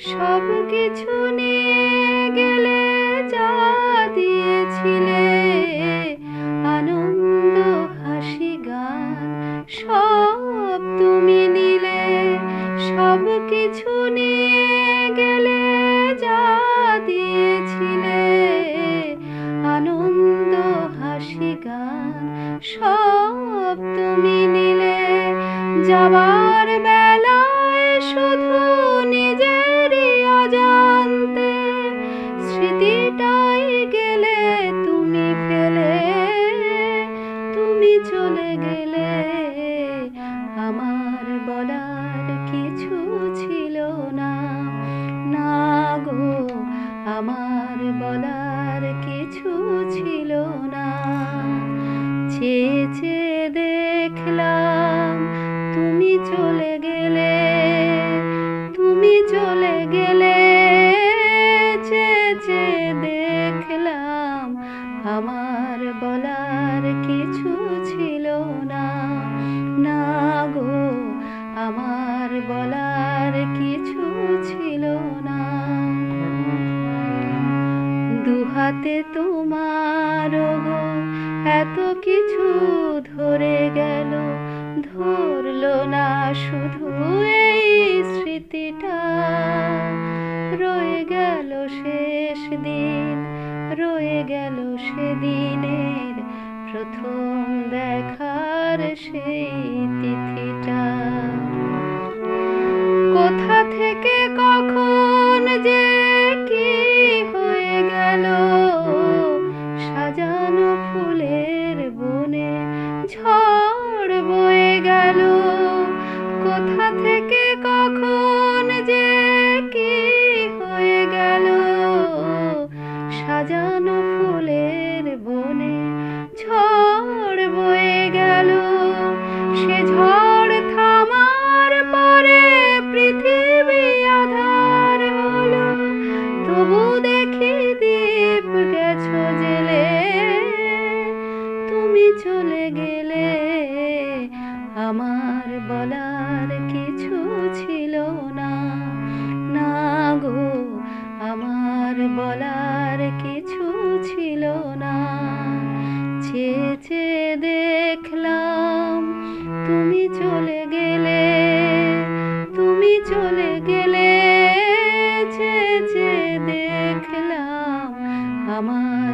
সব কিছু নিয়ে গেলে যা দিয়েছিলে, আনন্দ হাসি গান সব তুমি নিলে। সব কিছু নিয়ে গেলে যা দিয়েছিলে, আনন্দ হাসি গান সব তুমি নিলে। যাবার বেলায় শুধু নিজেরই অজান্তে স্মৃতিটাই গেলে তুমি ফেলে, তুমি চলে গেলে। আমার বলার কিছু ছিল না, না গো আমার বলার কিছু ছিল না। চেয়ে চেয়ে দেখলাম তুমি চলে গেলে, তুমি চলে গেলে। চেয়ে চেয়ে দেখলাম আমার বলার কিছু ছিল না, না গো আমার বলার কিছু ছিল না। দুহাতে তোমার গো এত কিছু ধরে গেল, ধরলো না শুধু এই স্মৃতিটা। রয়ে গেল শেষ দিন, রয়ে গেল সেদিনের প্রথম দেখার সেই তিথিটা। কোথা থেকে কখন যে কি হয়ে গেল, সাজানো ফুলের বনে ঝড় বয়ে গেল। কোথা থেকে কখন যে কি হয়ে গেল, সাজানো ফুলের বনে ঝড় বয়ে গেল। সে ঝড় থামার পরে পৃথিবী আধার হলো, তবু দেখি দীপ গেছো জেলে। তুমি চলে গেলে, আমার বলার কিছু ছিল না, না গো আমার বলার কিছু ছিল না। চেয়ে চেয়ে দেখলাম তুমি চলে গেলে, তুমি চলে গেলে। চেয়ে চেয়ে দেখলাম আমার